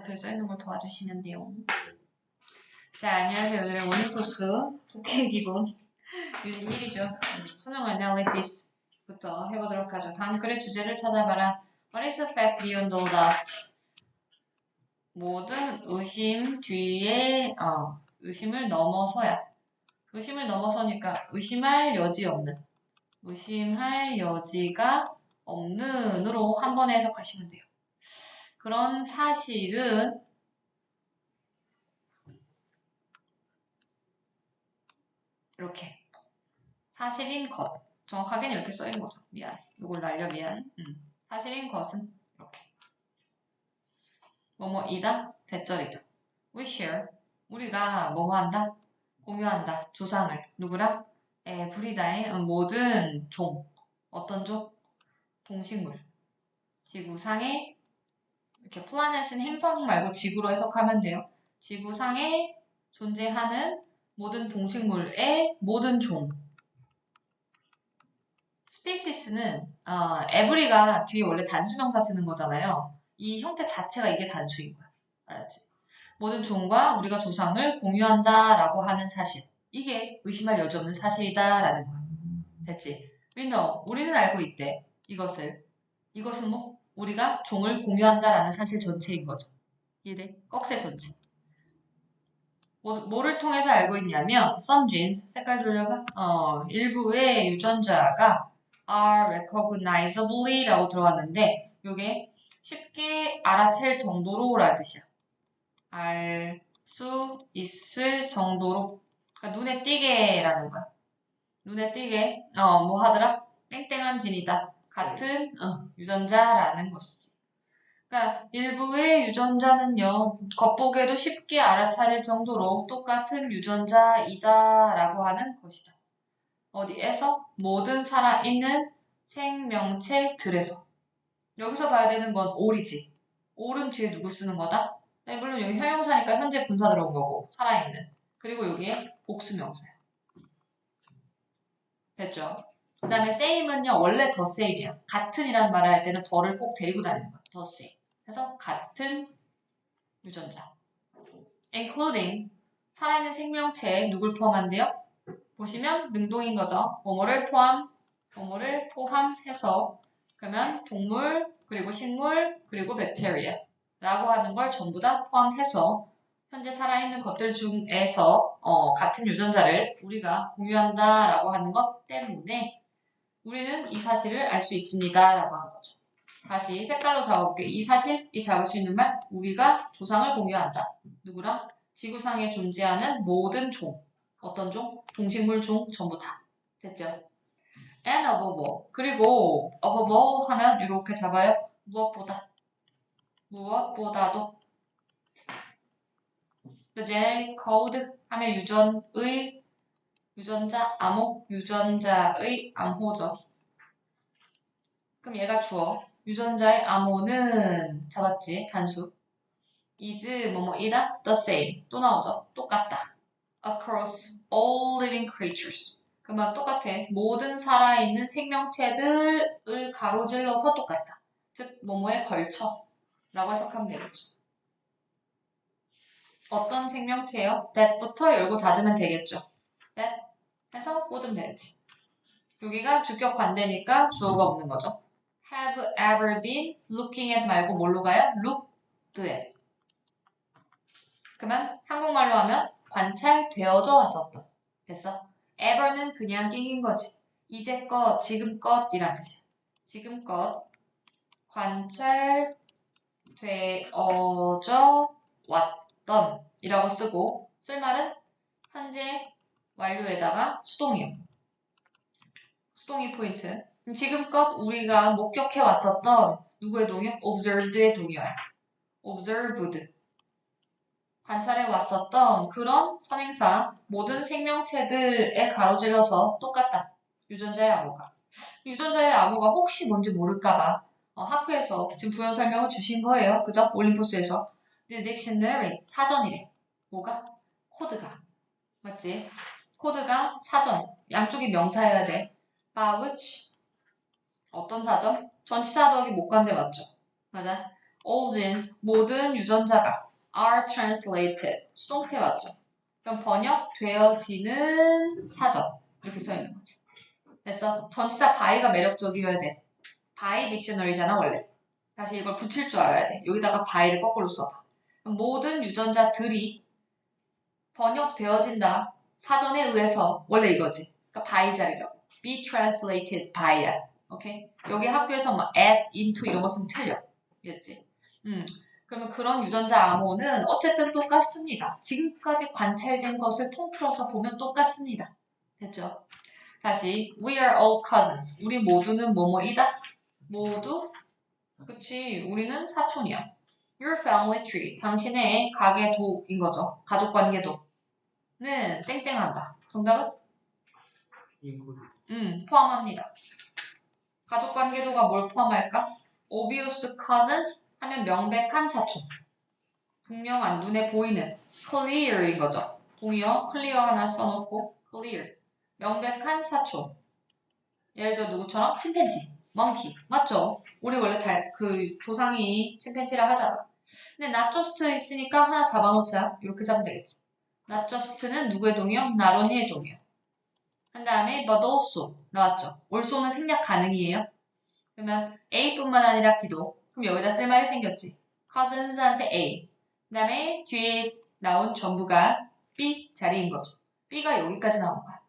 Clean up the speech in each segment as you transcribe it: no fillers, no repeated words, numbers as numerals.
옆에 써있는 걸 도와주시면 돼요. 자, 안녕하세요. 오늘은 모닝코스 독해 기본 유닛 1이죠. 수능 애널리시스부터 해보도록 하죠. 다음 글의 주제를 찾아봐라. What is the fact beyond all doubt? 모든 의심 뒤에 의심을 넘어서야. 의심을 넘어서니까 의심할 여지 없는. 의심할 여지가 없는으로 한 번에 해석하시면 돼요. 그런 사실은 이렇게 사실인 것. 정확하게는 이렇게 써있는 거죠. 미안. 이걸 날려 미안. 사실인 것은 이렇게. 뭐뭐이다. 대절이다. We share. 우리가 뭐뭐 한다. 공유한다. 조상을. 누구랑? 에브리다의 모든 종. 어떤 종? 동식물. 지구상에 이렇게 플라넷은 행성 말고 지구로 해석하면 돼요. 지구상에 존재하는 모든 동식물의 모든 종. 스피시스는 every가 뒤에 원래 단수명사 쓰는 거잖아요. 이 형태 자체가 이게 단수인 거야. 알았지? 모든 종과 우리가 조상을 공유한다라고 하는 사실. 이게 의심할 여지 없는 사실이다라는 거야. 됐지? We know. 우리는 알고 있대. 이것은 뭐? 우리가 종을 공유한다라는 사실 전체인 거죠. 이해돼? 꺽쇠 전체. 뭐를 통해서 알고 있냐면 some genes, 색깔 돌려봐. 일부의 유전자가 are recognizably 라고 들어왔는데 요게 쉽게 알아챌 정도로 라는 뜻이야. 알 수 있을 정도로. 그러니까 눈에 띄게 라는 거야. 눈에 띄게 뭐 하더라? 땡땡한 진이다. 같은 유전자라는 것이지. 그러니까 일부의 유전자는요. 겉보기에도 쉽게 알아차릴 정도로 똑같은 유전자이다라고 하는 것이다. 어디에서? 모든 살아있는 생명체들에서. 여기서 봐야 되는 건 all이지. all은 뒤에 누구 쓰는 거다? 네, 물론 여기 형용사니까 현재 분사 들어온 거고 살아있는. 그리고 여기에 복수명사야. 됐죠? 그 다음에 same은요. 원래 the same이에요. 같은이라는 말을 할 때는 더를 꼭 데리고 다니는 거야. the same. 그래서 같은 유전자. including 살아있는 생명체에 누굴 포함한대요? 보시면 능동인 거죠. 뭐뭐를 포함해서 그러면 동물, 그리고 식물, 그리고 백테리아 라고 하는 걸 전부 다 포함해서 현재 살아있는 것들 중에서 같은 유전자를 우리가 공유한다라고 하는 것 때문에 우리는 이 사실을 알 수 있습니다 라고 하는 거죠. 다시 색깔로 잡아볼게. 이 사실, 이 잡을 수 있는 말, 우리가 조상을 공유한다. 누구랑? 지구상에 존재하는 모든 종. 어떤 종? 동식물 종 전부 다. 됐죠? And above all. 그리고 above all 하면 이렇게 잡아요. 무엇보다도. The genetic code 하면 유전자 암호, 유전자의 암호죠. 그럼 얘가 주어. 유전자의 암호는 잡았지, 단수. is 뭐뭐이다, the same. 또 나오죠. 똑같다. across all living creatures. 그러면 똑같아. 모든 살아있는 생명체들을 가로질러서 똑같다. 즉, 뭐뭐에 걸쳐. 라고 해석하면 되겠죠. 어떤 생명체요? that부터 열고 닫으면 되겠죠. that 해서 꽂으면 되겠지. 여기가 주격 관대니까 주어가 없는 거죠. have ever been looking at 말고 뭘로 가요? looked at. 그러면 한국말로 하면 관찰되어져 왔었던. 됐어? ever는 그냥 낑긴 거지. 이제껏, 지금껏이란 뜻이야. 지금껏 관찰되어져 왔던 이라고 쓰고 쓸 말은 현재 완료에다가 수동이요. 수동이 포인트. 지금껏 우리가 목격해 왔었던 누구의 동요? observed의 동요야. observed. 관찰해 왔었던 그런 선행사 모든 생명체들에 가로질러서 똑같다. 유전자의 암호가. 유전자의 암호가 혹시 뭔지 모를까봐 학교에서 지금 부연 설명을 주신 거예요. 그죠? 올림포스에서. 근데 딕셔너리 사전이래. 뭐가? 코드가. 맞지? 코드가 사전. 양쪽이 명사여야 돼. by which 어떤 사전? 전치사 더하기 목관대 맞죠? 맞아? all genes, 모든 유전자가 are translated. 수동태 맞죠? 그럼 번역되어지는 사전. 이렇게 써 있는 거지. 됐어? 전치사 by가 매력적이어야 돼. by 딕셔너리잖아, 원래. 다시 이걸 붙일 줄 알아야 돼. 여기다가 by를 거꾸로 써봐. 모든 유전자들이 번역되어진다. 사전에 의해서. 원래 이거지. 그러니까 by 자리라고. be translated by야. 오케이? 여기 학교에서 막 add, into 이런 거 쓰면 틀려. 이랬지? 그러면 그런 유전자 암호는 어쨌든 똑같습니다. 지금까지 관찰된 것을 통틀어서 보면 똑같습니다. 됐죠? 다시 We are all cousins. 우리 모두는 뭐뭐이다? 모두? 그치. 우리는 사촌이야. Your family tree. 당신의 가계도인 거죠. 가족관계도는 땡땡한다. 정답은? 포함합니다. 가족관계도가 뭘 포함할까? Obvious cousins 하면 명백한 사촌. 분명한, 눈에 보이는 clear인 거죠. 동의어, clear 하나 써놓고 clear. 명백한 사촌. 예를 들어 누구처럼? 침팬지, monkey. 맞죠? 우리 원래 그 조상이 침팬지라 하잖아. 근데 not just 있으니까 하나 잡아놓자. 이렇게 잡으면 되겠지. not just는 누구의 동의어? not only의 동의어. 한 다음에 but also 나왔죠. also는 생략 가능이에요. 그러면 A뿐만 아니라 B도. 그럼 여기다 쓸 말이 생겼지. cousins한테 A. 그 다음에 뒤에 나온 전부가 B 자리인 거죠. B가 여기까지 나온 거야.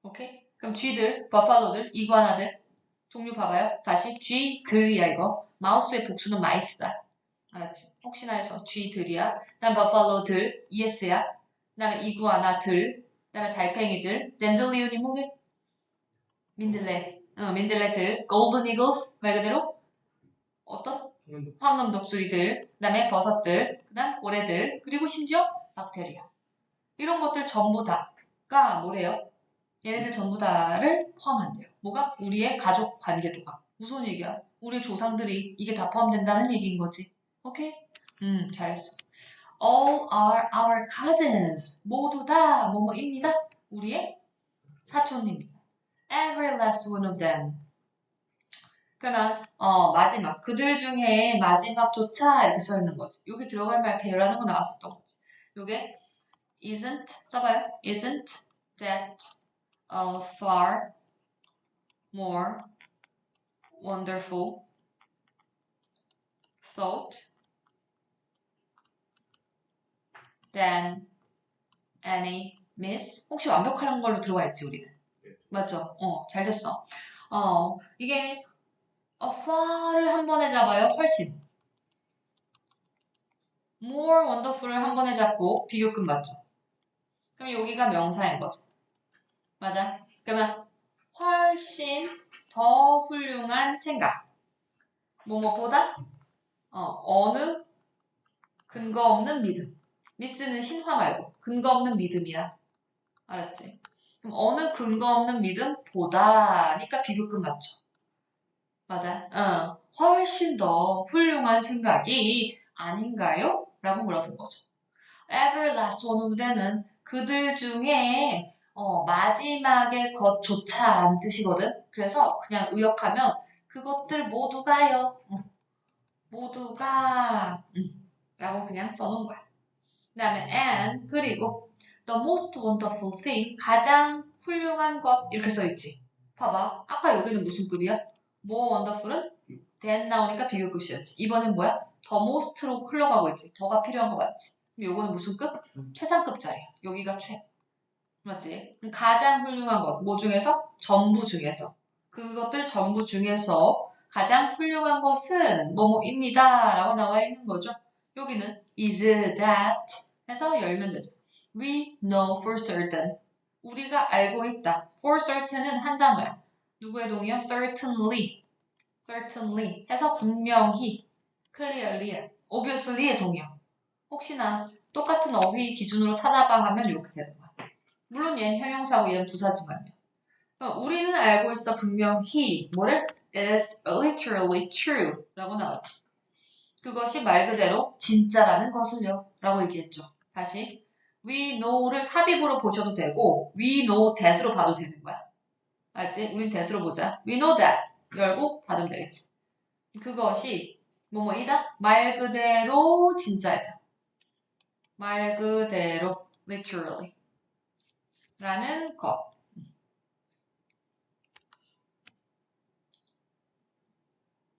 오케이? 그럼 G들, 버팔로들, 이구아나들 종류 봐봐요. 다시 G들이야 이거. 마우스의 복수는 마이스다. 알았지? 혹시나 해서 G들이야. 그 다음 버팔로들, ES야. 그 다음에 이구아나들, 그 다음에 달팽이들, 댄들리온이 뭐게? 민들레. 민들레들, 골든 이글스 말 그대로 어떤? 황금 독수리들, 그 다음에 버섯들, 그 다음 고래들, 그리고 심지어 박테리아. 이런 것들 전부 다가 뭐래요? 얘네들 전부 다를 포함한대요. 뭐가? 우리의 가족 관계도가. 무슨 얘기야? 우리 조상들이 이게 다 포함된다는 얘기인 거지. 오케이? 잘했어. All are our cousins. 모두 다 뭐뭐입니다. 우리의 사촌입니다. Every last one of them. 그러면 마지막 그들 중에 마지막조차 이렇게 써 있는 거지. 여기 들어갈 말 배우라는 거 나왔었던 거지. 요게 isn't 써봐요. Isn't that a far more wonderful thought than any miss? 혹시 완벽한 걸로 들어와 있지 우리는? 맞죠? 잘 됐어. 이게 far를 한 번에 잡아요. 훨씬. more wonderful을 한 번에 잡고 비교급 맞죠? 그럼 여기가 명사인 거죠. 맞아? 그러면 훨씬 더 훌륭한 생각. 뭐뭐보다 어느 근거 없는 믿음. 미스는 신화 말고 근거 없는 믿음이야. 알았지? 그럼 어느 근거 없는 믿음 보다니까 비교급 맞죠? 맞아? 훨씬 더 훌륭한 생각이 아닌가요? 라고 물어본 거죠. Every last one of them은 그들 중에 마지막의 것조차라는 뜻이거든. 그래서 그냥 의역하면 그것들 모두가요. 모두가 라고 그냥 써놓은 거야. 그 다음에 and 그리고 the most wonderful thing 가장 훌륭한 것 이렇게 써있지. 봐봐. 아까 여기는 무슨 급이야? more wonderful은 than 나오니까 비교급이었지. 이번엔 뭐야? the most로 흘러가고 있지. 더가 필요한 거 맞지? 그럼 요거는 무슨 급? 최상급짜리야. 여기가 최. 맞지? 그럼 가장 훌륭한 것. 뭐 중에서? 전부 중에서. 그것들 전부 중에서 가장 훌륭한 것은 뭐뭐입니다. 라고 나와 있는 거죠. 여기는 is that 해서 열면 되죠. We know for certain. 우리가 알고 있다. for certain은 한 단어야. 누구의 동의어? certainly. certainly 해서 분명히 clearly, obviously의 동의어. 혹시나 똑같은 어휘 기준으로 찾아봐 하면 이렇게 되는 거야. 물론 얘는 형용사고 얘는 부사지만요. 우리는 알고 있어 분명히 뭐를? It is literally true 라고 나왔죠. 그것이 말 그대로 진짜라는 것을요 라고 얘기했죠. 다시 we know를 삽입으로 보셔도 되고 we know that으로 봐도 되는 거야. 알지? 우린 that으로 보자. We know that 열고 닫으면 되겠지. 그것이 뭐뭐이다? 말 그대로 진짜이다. 말 그대로 literally 라는 것.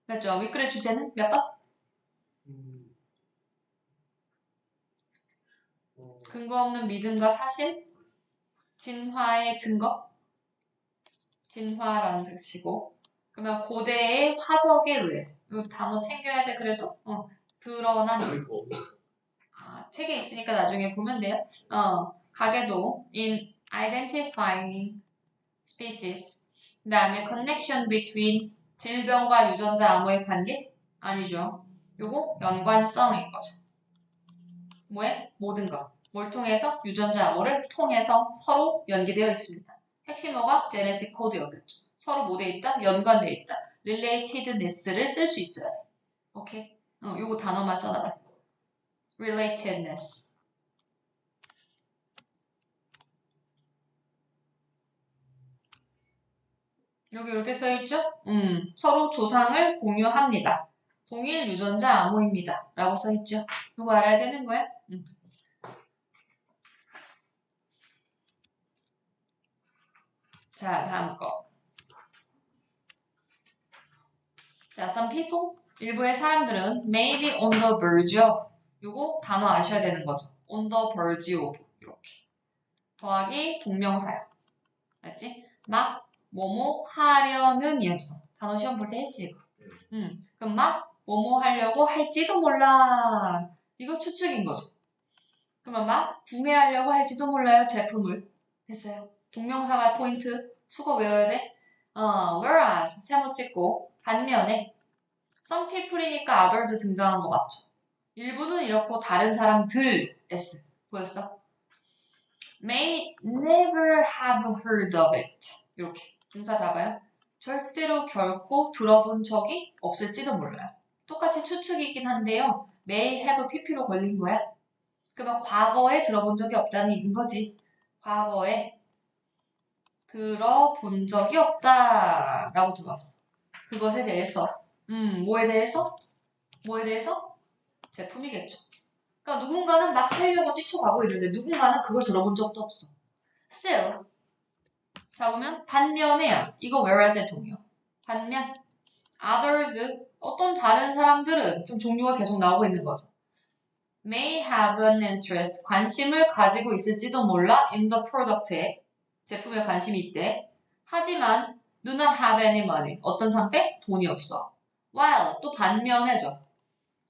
그렇죠? 위클의 주제는 몇 번? 근거 없는 믿음과 사실, 진화의 증거, 진화라는 뜻이고, 그러면 고대의 화석에 의해, 이 단어 챙겨야 돼 그래도. 드러난. 책에 있으니까 나중에 보면 돼요. 가계도 in identifying species. 그 다음에 connection between 질병과 유전자 암호의 관계? 아니죠. 요거 연관성인 거죠. 뭐에? 모든 것. 뭘 통해서? 유전자 암호를 통해서 서로 연계되어 있습니다. 핵심 어가 genetic code였겠죠. 서로 뭐 돼 있다? 연관되어 있다. relatedness를 쓸 수 있어야 돼. 오케이? 요거 단어만 써놔봐. relatedness. 여기 이렇게 써있죠? 서로 조상을 공유합니다. 동일 유전자 암호입니다. 라고 써있죠? 이거 알아야 되는 거야? 자, 다음 거. 자, some people. 일부의 사람들은 may be on the verge of. 요거 단어 아셔야 되는 거죠. on the verge of. 이렇게. 더하기 동명사야. 알지? 막 뭐뭐 하려는 이었어. 단어 시험 볼 때 했지, 이거. 그럼 막 뭐뭐 하려고 할지도 몰라. 이거 추측인 거죠. 그러면 막 구매하려고 할지도 몰라요, 제품을. 됐어요. 동명사가 포인트. 수거 외워야 돼. whereas 세모 찍고 반면에 some people이니까 others 등장한 거 맞죠? 일부는 이렇고 다른 사람들 s 보였어? may never have heard of it. 이렇게 동사 잡아요. 절대로 결코 들어본 적이 없을지도 몰라요. 똑같이 추측이긴 한데요. may have pp로 걸린 거야. 그러면 과거에 들어본 적이 없다는 얘기인 거지. 과거에 들어본 적이 없다라고 들어왔어. 그것에 대해서. 뭐에 대해서? 뭐에 대해서? 제품이겠죠. 그러니까 누군가는 막 살려고 뛰쳐가고 있는데 누군가는 그걸 들어본 적도 없어. still. 자 보면 반면에야. 이거 whereas의 동이요. 반면 others 어떤 다른 사람들은 좀 종류가 계속 나오고 있는 거죠. may have an interest 관심을 가지고 있을지도 몰라 in the product에 제품에 관심이 있대. 하지만 do not have any money 어떤 상태? 돈이 없어. while 또 반면에죠.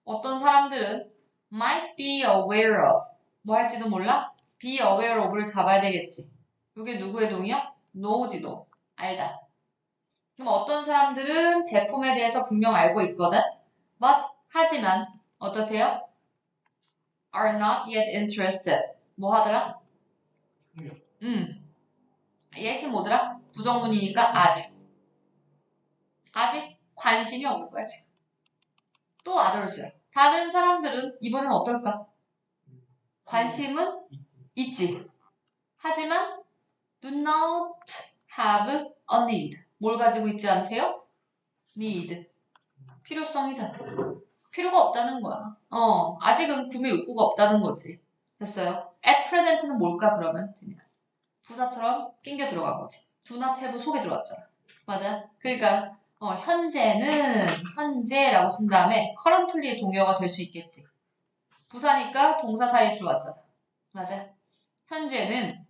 어떤 사람들은 might be aware of 뭐 할지도 몰라? be aware of를 잡아야 되겠지. 이게 누구의 동이요? know지 know. 알다. 그럼 어떤 사람들은 제품에 대해서 분명 알고 있거든. but 하지만 어떻대요? are not yet interested. 뭐 하더라? yet이 뭐더라? 부정문이니까 아직. 아직 관심이 없는 거야 지금. 또 others야. 다른 사람들은 이번엔 어떨까? 관심은 있지. 하지만 do not have a need. 뭘 가지고 있지 않대요? need. 필요성이잖아. 필요가 없다는 거야. 아직은 구매 욕구가 없다는 거지. 됐어요. at present는 뭘까 그러면? 됩니다. 부사처럼 낑겨 들어간 거지. do not have 속에 들어왔잖아. 맞아? 그러니까 현재라고 쓴 다음에 currently의 동의어가 될 수 있겠지. 부사니까 동사 사이에 들어왔잖아. 맞아? 현재는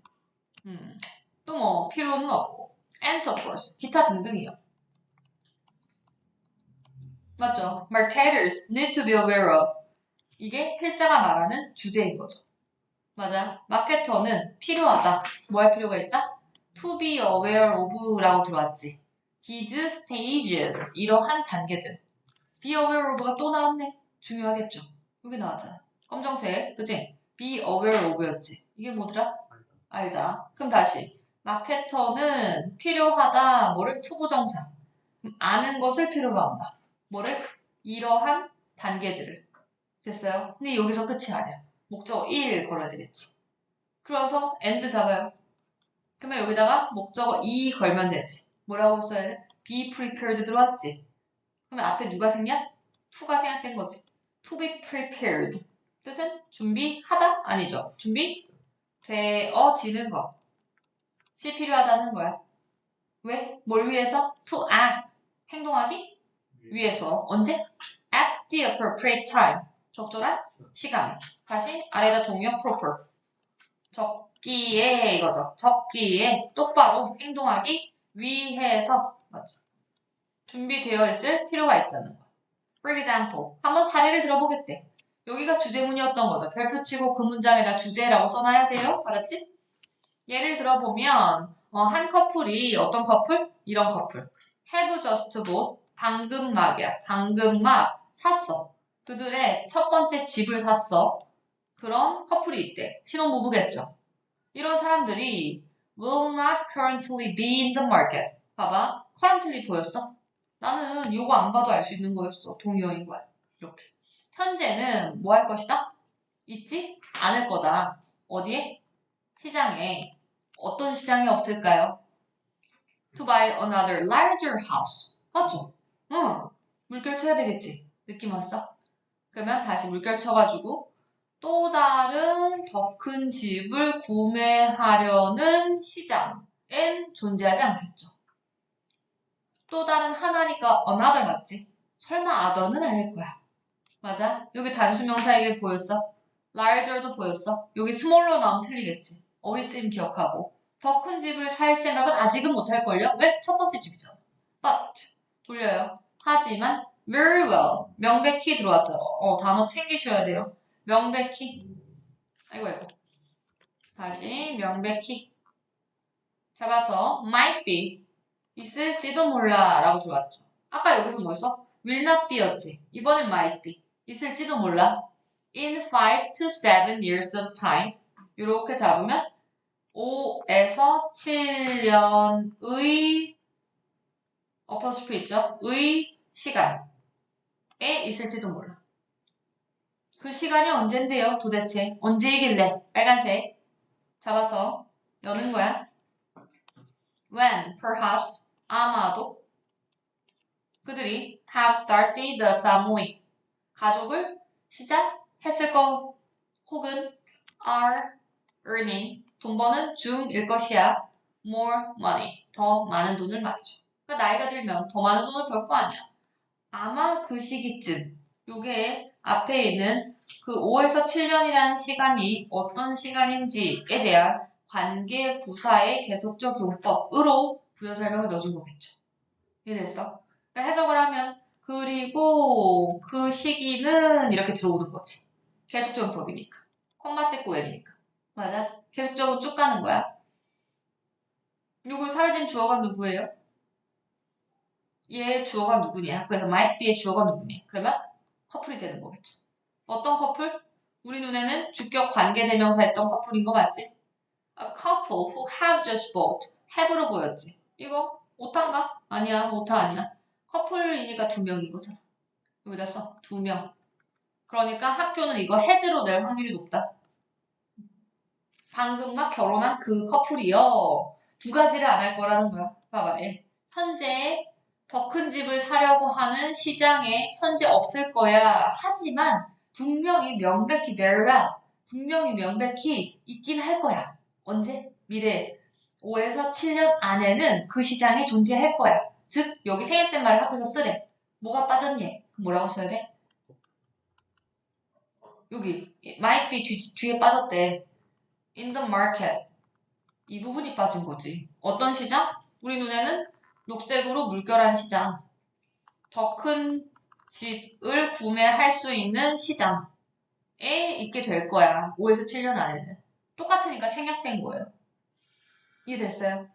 또 뭐 필요는 없고 and so forth 기타 등등이요. 맞죠? Marketers need to be aware of 이게 필자가 말하는 주제인 거죠. 맞아. 마케터는 필요하다. 뭐 할 필요가 있다? To be aware of 라고 들어왔지. These stages 이러한 단계들. Be aware of가 또 나왔네. 중요하겠죠. 여기 나왔잖아. 검정색 그치? Be aware of였지. 이게 뭐더라? 알다. 그럼 다시 마케터는 필요하다. 뭐를? 투부정사. 아는 것을 필요로 한다. 뭐를? 이러한 단계들을. 됐어요? 근데 여기서 끝이 아니야. 목적어 1 걸어야 되겠지. 그래서 and 잡아요. 그러면 여기다가 목적어 2 걸면 되지. 뭐라고 써야 돼? be prepared 들어왔지. 그러면 앞에 누가 생략? to가 생략된 거지. to be prepared. 뜻은 준비하다? 아니죠. 준비되어지는 것이 필요하다는 거야. 왜? 뭘 위해서? to act. 행동하기 위해서. 언제? at the appropriate time. 적절한 시간에. 다시 아래다 동요 proper. 적기에 이거죠. 적기에 똑바로 행동하기 위해서. 맞죠? 준비되어 있을 필요가 있다는 거. For example. 한번 사례를 들어보겠대. 여기가 주제문이었던 거죠. 별표 치고 그 문장에다 주제라고 써놔야 돼요. 알았지? 예를 들어보면 한 커플이 어떤 커플? 이런 커플. Have just bought. 방금 막이야. 방금 막 샀어. 그들의 첫 번째 집을 샀어. 그런 커플이 있대. 신혼부부겠죠. 이런 사람들이 will not currently be in the market. 봐봐. currently 보였어? 나는 이거 안 봐도 알 수 있는 거였어. 동의어인 거야. 이렇게. 현재는 뭐 할 것이다? 있지 않을 거다. 어디에? 시장에. 어떤 시장이 없을까요? To buy another larger house. 맞죠? 응. 물결 쳐야 되겠지. 느낌 왔어? 그러면 다시 물결 쳐가지고 또 다른 더 큰 집을 구매하려는 시장엔 존재하지 않겠죠. 또 다른 하나니까 another 맞지? 설마 other는 아닐 거야. 맞아? 여기 단수명사에게 보였어? larger도 보였어? 여기 smaller로 나오면 틀리겠지. 어휘쓰임 기억하고. 더 큰 집을 살 생각은 아직은 못할걸요? 왜? 첫 번째 집이잖아. But 돌려요. 하지만 very well 명백히 들어왔죠. 단어 챙기셔야 돼요. 명백히 아이고 다시 명백히 잡아서 might be 있을지도 몰라 라고 들어왔죠. 아까 여기서 뭐였어? will not be였지. 이번엔 might be 있을지도 몰라. in 5 to 7 years of time 이렇게 잡으면 5에서 7년의 어퍼스피 있죠? 의 시간에 있을지도 몰라. 그 시간이 언젠데요? 도대체 언제이길래? 빨간색 잡아서 여는 거야. When, perhaps, 아마도 그들이 have started the family 가족을 시작했을 거 혹은 are earning 돈 버는 중일 것이야. more money 더 많은 돈을 말이죠. 그러니까 나이가 들면 더 많은 돈을 벌 거 아니야. 아마 그 시기쯤 요게 앞에 있는 그 5에서 7년이라는 시간이 어떤 시간인지에 대한 관계 부사의 계속적 용법으로 부여 설명을 넣어준 거겠죠. 이해됐어? 그러니까 해석을 하면 그리고 그 시기는 이렇게 들어오는 거지. 계속적 용법이니까. 콤마 찍고 외리니까. 맞아? 계속적으로 쭉 가는 거야. 그리고 사라진 주어가 누구예요? 얘 주어가 누구냐? 그래서 might be의 주어가 누구냐? 그러면 커플이 되는 거겠죠. 어떤 커플? 우리 눈에는 주격 관계대명사였던 커플인 거 맞지? A couple who have just bought. have로 보였지. 이거 오타인가? 아니야, 오타 아니야. 커플이니까 두 명인 거잖아. 여기다 써. 두 명. 그러니까 학교는 이거 has로 낼 확률이 높다. 방금 막 결혼한 그 커플이요. 두 가지를 안 할 거라는 거야. 봐봐. 예. 현재 더 큰 집을 사려고 하는 시장에 현재 없을 거야. 하지만 분명히 명백히 very well. 분명히 명백히 있긴 할 거야. 언제? 미래. 5에서 7년 안에는 그 시장에 존재할 거야. 즉 여기 생략된 말을 학교에서 쓰래. 뭐가 빠졌니? 그럼 뭐라고 써야 돼? 여기 might be 뒤에 빠졌대. in the market. 이 부분이 빠진 거지. 어떤 시장? 우리 눈에는 녹색으로 물결한 시장. 더 큰 집을 구매할 수 있는 시장에 있게 될 거야. 5에서 7년 안에는. 똑같으니까 생략된 거예요. 이해됐어요?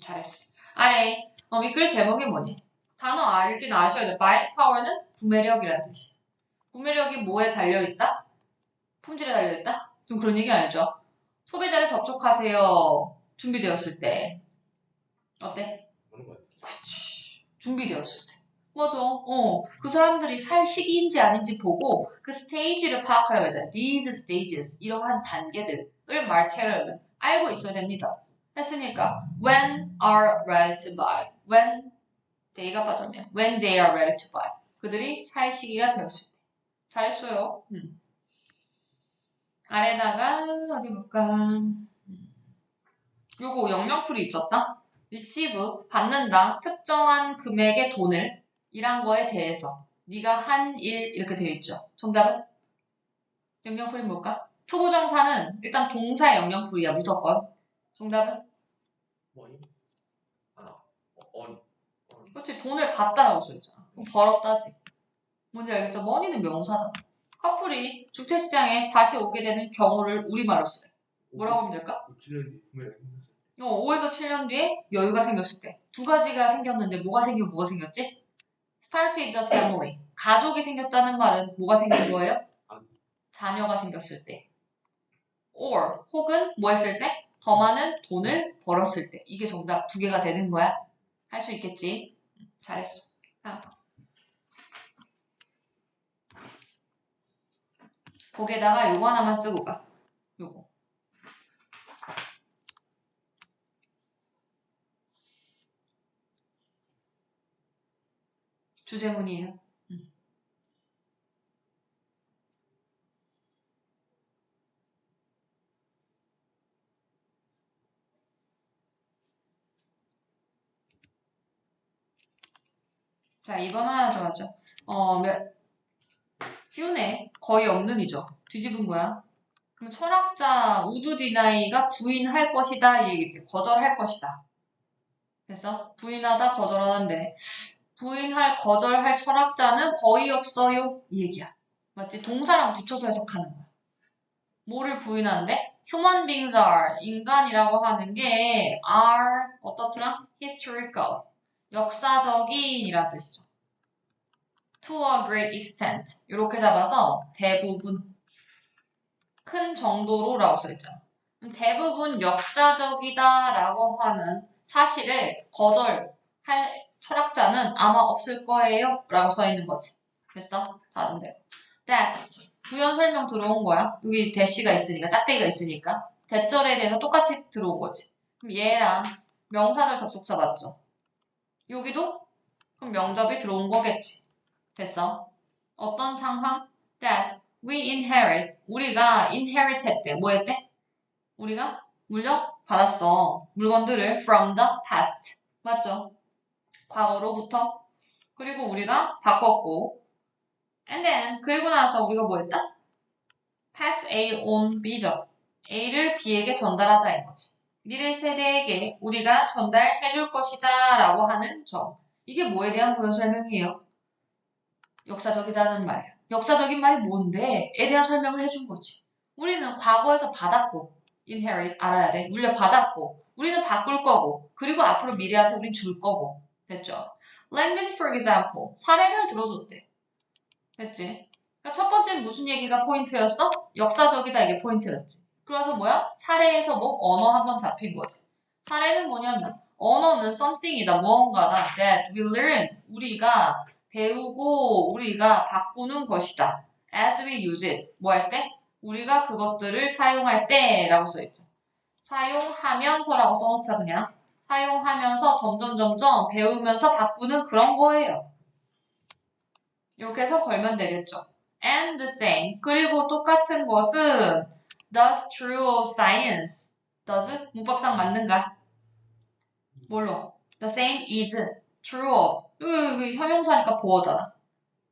잘했어. 아래 윗글 제목이 뭐니? 단어 읽기 아셔야 돼. buying power는 구매력이라는 뜻이야. 구매력이 뭐에 달려있다? 품질에 달려있다? 좀 그런 얘기 아니죠? 소비자를 접촉하세요. 준비되었을 때. 어때? 그치. 준비되었을 때. 맞아. 그 사람들이 살 시기인지 아닌지 보고 그 스테이지를 파악하려고 하잖아. These stages. 이러한 단계들을 말케어는 알고 있어야 됩니다. 했으니까 when are ready to buy. when day가 빠졌네요. when they are ready to buy. 그들이 살 시기가 되었을 때. 잘했어요. 아래다가 어디 볼까? 요거 영영풀이 있었다. receive 받는다. 특정한 금액의 돈을 일한 거에 대해서 네가 한 일 이렇게 되어 있죠. 정답은? 영영풀이 뭘까? 투부정사는 일단 동사의 영영풀이야 무조건. 정답은? 뭐니? 그렇지 돈을 받다라고 써있잖아. 그럼 벌었다지. 뭔지 알겠어? 머니는 명사잖아. 커플이 주택시장에 다시 오게 되는 경우를 우리말로 쓰래. 뭐라고 하면 될까? 5에서 7년 뒤에 여유가 생겼을 때. 두 가지가 생겼는데 뭐가 생기고 뭐가 생겼지? Started a family. 가족이 생겼다는 말은 뭐가 생긴 거예요? 자녀가 생겼을 때. Or 혹은 뭐 했을 때? 더 많은 돈을 벌었을 때. 이게 정답 두 개가 되는 거야. 할 수 있겠지? 잘했어. 거기에다가 요거 하나만 쓰고 가. 요거. 주제문이에요. 자, 2번 하나 더 하죠. few네. 거의 없는 이죠. 뒤집은 거야. 그럼 철학자 우드 디나이가 부인할 것이다 이 얘기지. 거절할 것이다. 그래서 부인하다 거절하는데 부인할 거절할 철학자는 거의 없어요 이 얘기야. 맞지? 동사랑 붙여서 해석하는 거야. 뭐를 부인하는데? Human beings are 인간이라고 하는 게 are 어떻더라? historical 역사적인이라는 뜻이죠. To a great extent 이렇게 잡아서 대부분 큰 정도로 라고 써있잖아. 대부분 역사적이다 라고 하는 사실을 거절할 철학자는 아마 없을 거예요 라고 써있는 거지. 됐어? 다른 대로. that 부연 설명 들어온 거야. 여기 대시가 있으니까 짝대기가 있으니까 대절에 대해서 똑같이 들어온 거지. 그럼 얘랑 명사절 접속사 맞죠? 여기도 그럼 명접이 들어온 거겠지. 됐어? 어떤 상황? that we inherit 우리가 inherited 때 뭐 했대? 우리가 물려받았어. 물건들을 from the past. 맞죠? 과거로부터. 그리고 우리가 바꿨고 and then 그리고 나서 우리가 뭐 했다? pass A on B죠. A를 B에게 전달하다 이거지. 미래 세대에게 우리가 전달해 줄 것이다 라고 하는 점. 이게 뭐에 대한 부연 설명이에요? 역사적이다는 말이야. 역사적인 말이 뭔데? 에 대한 설명을 해준 거지. 우리는 과거에서 받았고 inherit 알아야 돼. 물려받았고 우리는 바꿀 거고 그리고 앞으로 미래한테 우린 줄 거고 됐죠? Language for example 사례를 들어줬대. 됐지? 그러니까 첫 번째는 무슨 얘기가 포인트였어? 역사적이다 이게 포인트였지. 그래서 뭐야? 사례에서 뭐 언어 한번 잡힌 거지. 사례는 뭐냐면 언어는 something이다 무언가다 that we learn 우리가 배우고 우리가 바꾸는 것이다. As we use it 뭐 할 때? 우리가 그것들을 사용할 때 라고 써있죠. 사용하면서라고 써놓자 그냥. 사용하면서 점점 배우면서 바꾸는 그런 거예요. 이렇게 해서 걸면 되겠죠. And the same. 그리고 똑같은 것은 thus true of science. does 문법상 맞는가? 뭘로? The same is true of. 이거 형용사니까 보어잖아.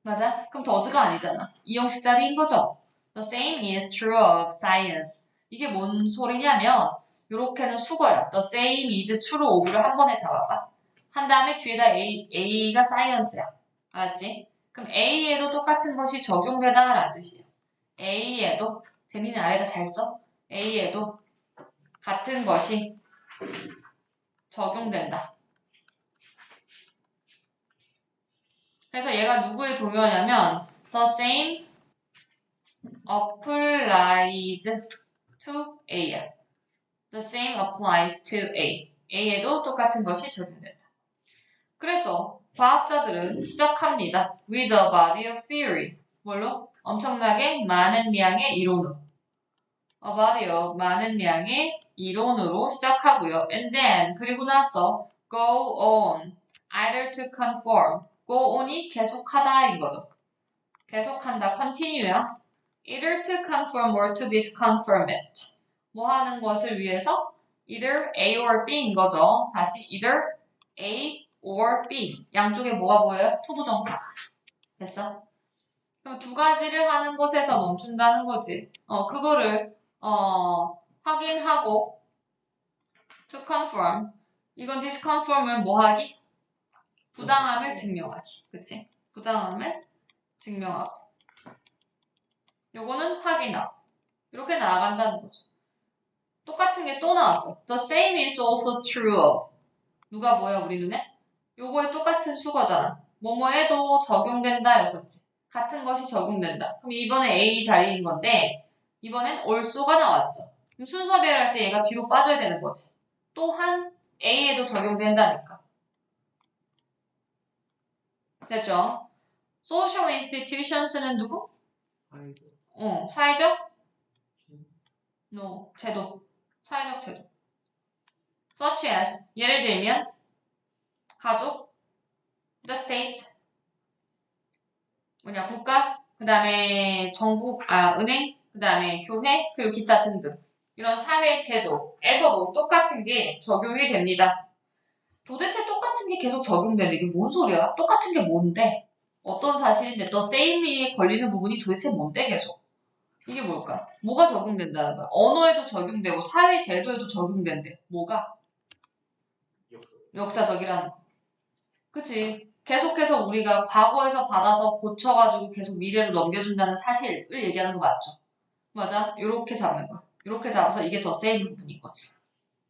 맞아? 그럼 does가 아니잖아. 이 형식 자리인 거죠. The same is true of science. 이게 뭔 소리냐면 요렇게는 수거야. The same is true of를 한 번에 잡아봐. 한 다음에 뒤에다 A가 science야. 알았지? 그럼 A에도 똑같은 것이 적용되다라는 뜻이에요. A에도 재민이 아래다 잘 써. A에도 같은 것이 적용된다. 그래서 얘가 누구에 동요하냐면 the same applies to A야. The same applies to A. A에도 똑같은 것이 적용된다. 그래서 과학자들은 시작합니다. with a body of theory. 뭘로? 엄청나게 많은 양의 이론으로. a body of 많은 양의 이론으로 시작하고요. and then 그리고 나서 go on either to conform go on이 계속하다인 거죠. 계속한다, continue야. either to confirm or to disconfirm it. 뭐 하는 것을 위해서 either A or B인 거죠. 다시 either A or B. 양쪽에 뭐가 보여요? 투부정사가. 됐어? 그럼 두 가지를 하는 것에서 멈춘다는 거지. 그거를 확인하고 to confirm. 이건 disconfirm을 뭐 하기? 부당함을 증명하기. 그치? 부당함을 증명하고. 요거는 확인하고. 이렇게 나아간다는 거죠. 똑같은 게 또 나왔죠. The same is also true of. 누가 뭐야 우리 눈에? 요거에 똑같은 수거잖아. 뭐뭐에도 적용된다 였었지. 같은 것이 적용된다. 그럼 이번에 A 자리인 건데 이번엔 also가 나왔죠. 그럼 순서별할 때 얘가 뒤로 빠져야 되는 거지. 또한 A에도 적용된다니까. 됐죠? Social institutions는 누구? 사회적? No, 제도. 사회적 제도. Such as, 예를 들면 가족, the state, 국가, 그 다음에 정부, 은행, 그 다음에 교회, 그리고 기타 등등. 이런 사회 제도에서도 똑같은 게 적용이 됩니다. 도대체 똑같은 게 계속 적용되는데 이게 뭔 소리야? 똑같은 게 뭔데? 어떤 사실인데 또 same에 걸리는 부분이 도대체 뭔데 계속? 이게 뭘까? 뭐가 적용된다는 거야? 언어에도 적용되고 사회 제도에도 적용된대. 뭐가? 역사적이라는 거. 그치? 계속해서 우리가 과거에서 받아서 고쳐가지고 계속 미래로 넘겨준다는 사실을 얘기하는 거 맞죠? 맞아? 요렇게 잡는 거야. 요렇게 잡아서 이게 더 same 부분인 거지.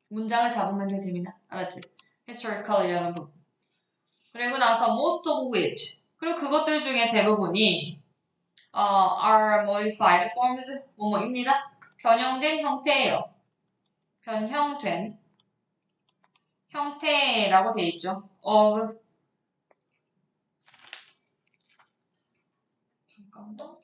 문장을 잡으면 돼, 재민아. 알았지? historical이라는 부분. 그리고 나서 most of which. 그리고 그것들 중에 대부분이 are modified forms 뭐뭐입니다. 변형된 형태예요. 변형된 형태라고 돼 있죠. of 잠깐만.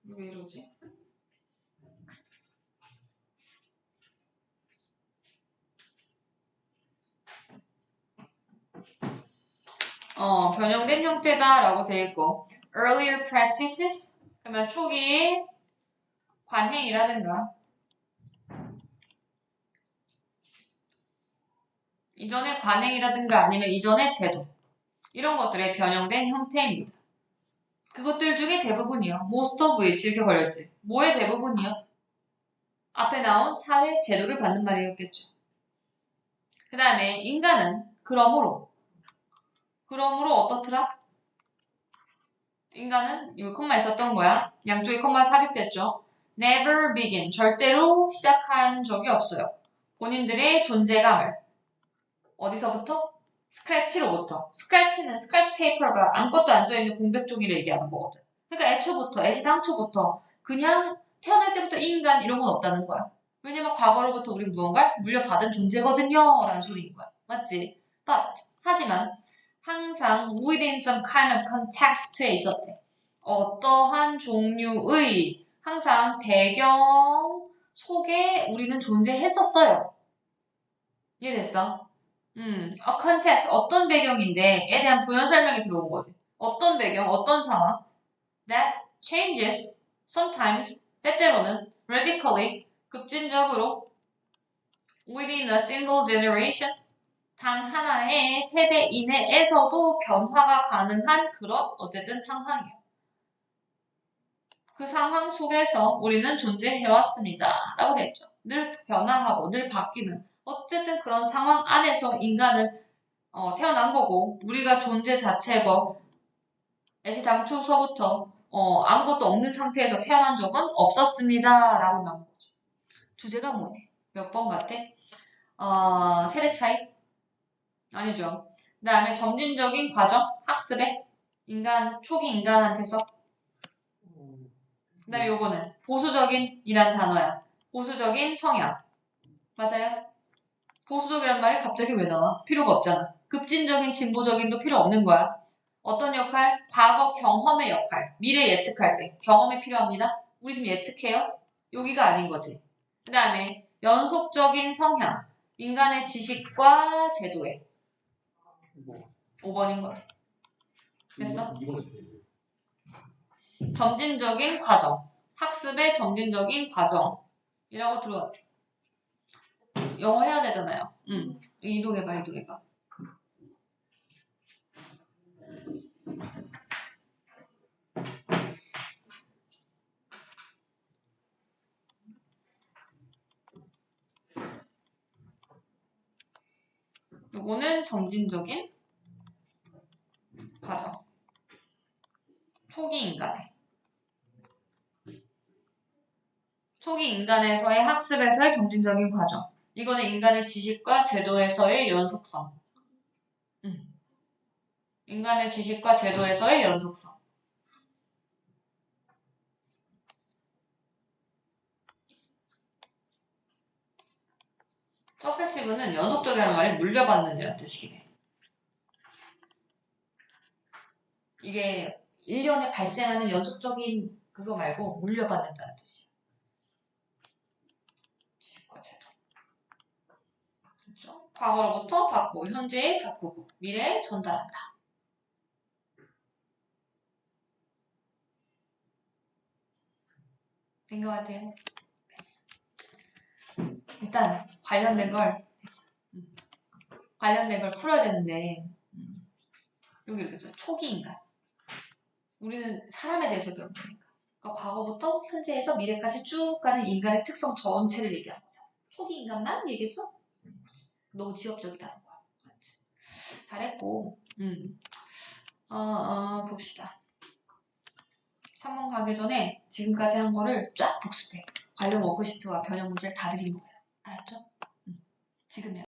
왜 이러지? 변형된 형태다라고 되어 있고 earlier practices 그러면 초기의 관행이라든가 이전의 관행이라든가 아니면 이전의 제도 이런 것들의 변형된 형태입니다. 그것들 중에 대부분이요. most of which 이렇게 걸렸지. 뭐의 대부분이요? 앞에 나온 사회 제도를 받는 말이었겠죠. 그 다음에 인간은 그러므로 어떻더라? 인간은 여기 콤마 있었던 거야. 양쪽에 콤마 삽입됐죠. never begin 절대로 시작한 적이 없어요. 본인들의 존재감을 어디서부터? 스크래치로부터. 스크래치는 스크래치 페이퍼가 아무것도 안 써있는 공백 종이를 얘기하는 거거든. 그러니까 애초부터 애시당초부터 그냥 태어날 때부터 인간 이런 건 없다는 거야. 왜냐면 과거로부터 우리 무언가를 물려받은 존재거든요 라는 소리인 거야. 맞지? But 하지만 항상 within some kind of context에 있었대. 어떠한 종류의 항상 배경 속에 우리는 존재했었어요. 이해됐어? a context, 어떤 배경인데에 대한 부연 설명이 들어온 거지. 어떤 배경, 어떤 상황 that changes sometimes, 때때로는 radically, 급진적으로 within a single generation, 단 하나의 세대 이내에서도 변화가 가능한 그런 어쨌든 상황이야. 그 상황 속에서 우리는 존재해왔습니다. 라고 됐죠. 늘 변화하고 늘 바뀌는 어쨌든 그런 상황 안에서 인간은 태어난 거고 우리가 존재 자체고 애시당초서부터 아무것도 없는 상태에서 태어난 적은 없었습니다. 라고 나온 거죠. 주제가 뭐네? 몇 번 같아? 세대 차이? 아니죠. 그 다음에 점진적인 과정, 학습에 초기 인간한테서 그 다음에 요거는 보수적인 이란 단어야. 보수적인 성향. 맞아요? 보수적이란 말이 갑자기 왜 나와? 필요가 없잖아. 급진적인 진보적인도 필요 없는 거야. 어떤 역할? 과거 경험의 역할. 미래 예측할 때 경험이 필요합니다. 우리 지금 예측해요? 여기가 아닌 거지. 그 다음에 연속적인 성향. 인간의 지식과 제도에. 5번인 거지. 됐어? 점진적인 과정. 학습의 점진적인 과정이라고 들어왔지. 영어 해야 되잖아요. 이동해봐. 요거는 점진적인 과정. 초기 인간에서의 학습에서의 점진적인 과정. 이거는 인간의 지식과 제도에서의 연속성. 인간의 지식과 제도에서의 연속성. 석세시브는 연속적이라는 말이 물려받는 이라는 뜻이긴 해. 이게 1년에 발생하는 연속적인 그거 말고 물려받는다는 뜻이야. 지식과 제도. 그렇죠? 과거로부터 바꾸고 현재에 바꾸고 미래에 전달한다. 된 것 같아요. 됐어. 일단 관련된 걸 풀어야 되는데 여기 이렇게 죠 초기 인간. 우리는 사람에 대해서 배우는 거니까. 그러니까 과거부터 현재에서 미래까지 쭉 가는 인간의 특성 전체를 얘기하는 거잖아. 초기 인간만 얘기했어? 너무 지엽적이다는 거야. 맞지? 잘했고. 봅시다. 3번 가기 전에 지금까지 한 거를 쫙 복습해. 관련 워크시트와 변형 문제를 다 드린 거예요. 알았죠? 지금이야.